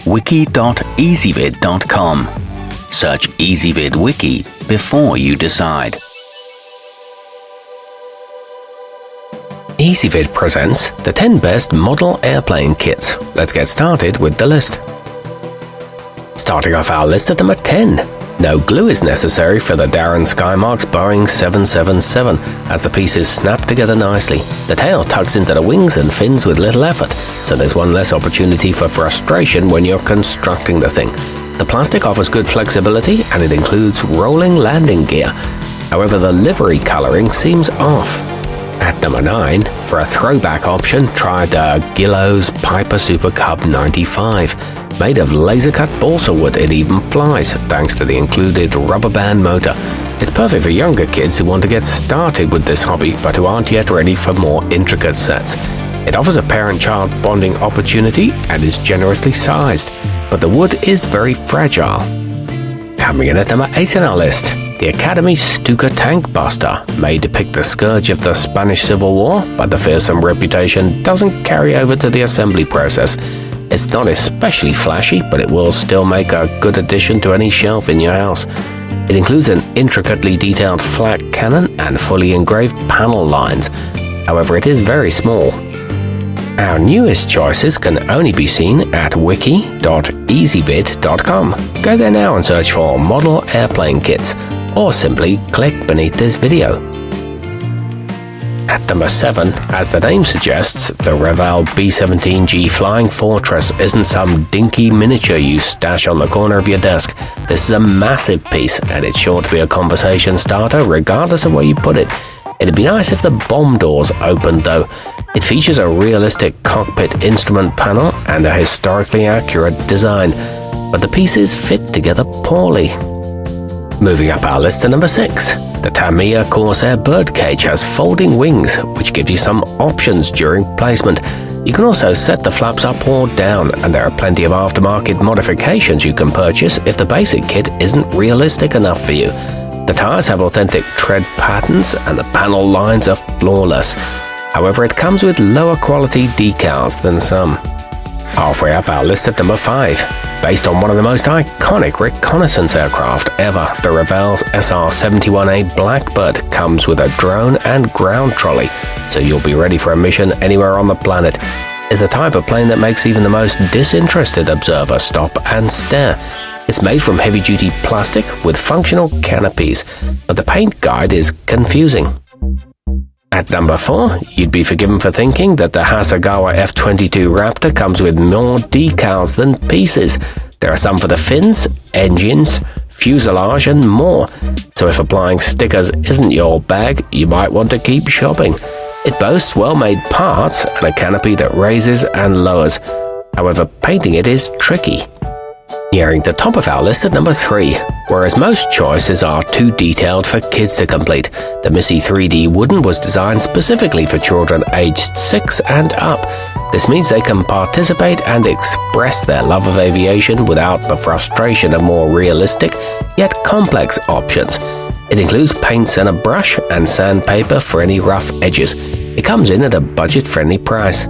wiki.ezvid.com. Search Ezvid Wiki before you decide. Ezvid presents the 10 best model airplane kits. Let's get started with the list. Starting off our list at number 10. No glue is necessary for the Daron Skymarks Boeing 777 as the pieces snap together nicely. The tail tugs into the wings and fins with little effort, so there's one less opportunity for frustration when you're constructing the thing. The plastic offers good flexibility and it includes rolling landing gear. However, the livery coloring seems off. At number 9, for a throwback option, try the Guillow's Piper Super Cub 95. Made of laser-cut balsa wood, it even flies, thanks to the included rubber band motor. It's perfect for younger kids who want to get started with this hobby, but who aren't yet ready for more intricate sets. It offers a parent-child bonding opportunity and is generously sized, but the wood is very fragile. Coming in at number 8 on our list, the Academy Stuka Tank Buster may depict the scourge of the Spanish Civil War, but the fearsome reputation doesn't carry over to the assembly process. It's not especially flashy, but it will still make a good addition to any shelf in your house. It includes an intricately detailed flak cannon and fully engraved panel lines. However, it is very small. Our newest choices can only be seen at wiki.ezvid.com. Go there now and search for model airplane kits, or simply click beneath this video. At number 7, as the name suggests, the Revell B-17G Flying Fortress isn't some dinky miniature you stash on the corner of your desk. This is a massive piece, and it's sure to be a conversation starter regardless of where you put it. It'd be nice if the bomb doors opened though. It features a realistic cockpit instrument panel and a historically accurate design, but the pieces fit together poorly. Moving up our list to number 6. The Tamiya Corsair birdcage has folding wings, which gives you some options during placement. You can also set the flaps up or down, and there are plenty of aftermarket modifications you can purchase if the basic kit isn't realistic enough for you. The tires have authentic tread patterns and the panel lines are flawless. However, it comes with lower quality decals than some. Halfway up our list at number 5. Based on one of the most iconic reconnaissance aircraft ever, the Revell's SR-71A Blackbird comes with a drone and ground trolley, so you'll be ready for a mission anywhere on the planet. It's the type of plane that makes even the most disinterested observer stop and stare. It's made from heavy-duty plastic with functional canopies, but the paint guide is confusing. At number 4, you'd be forgiven for thinking that the Hasegawa F-22 Raptor comes with more decals than pieces. There are some for the fins, engines, fuselage and more. So if applying stickers isn't your bag, you might want to keep shopping. It boasts well-made parts and a canopy that raises and lowers. However, painting it is tricky. Nearing the top of our list at number 3. Whereas most choices are too detailed for kids to complete, the Miscy 3D Wooden was designed specifically for children aged 6 and up. This means they can participate and express their love of aviation without the frustration of more realistic, yet complex options. It includes paints and a brush and sandpaper for any rough edges. It comes in at a budget-friendly price.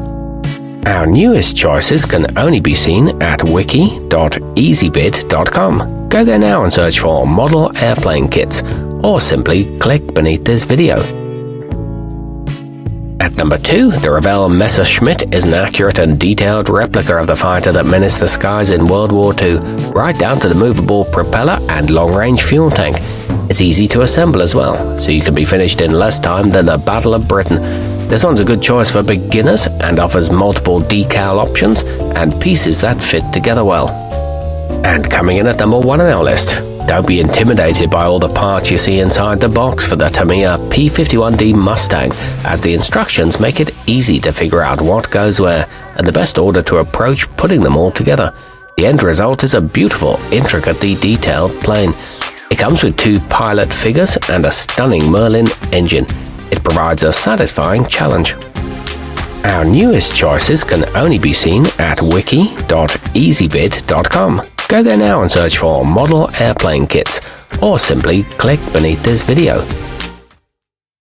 Our newest choices can only be seen at wiki.ezvid.com. Go there now and search for model airplane kits, or simply click beneath this video. At number 2, the Revell Messerschmitt is an accurate and detailed replica of the fighter that menaced the skies in World War II, right down to the movable propeller and long-range fuel tank. It's easy to assemble as well, so you can be finished in less time than the Battle of Britain. This one's a good choice for beginners and offers multiple decal options and pieces that fit together well. And coming in at number 1 on our list, don't be intimidated by all the parts you see inside the box for the Tamiya P51D Mustang, as the instructions make it easy to figure out what goes where and the best order to approach putting them all together. The end result is a beautiful, intricately detailed plane. It comes with 2 pilot figures and a stunning Merlin engine. It provides a satisfying challenge. Our newest choices can only be seen at wiki.ezvid.com. Go there now and search for model airplane kits, or simply click beneath this video.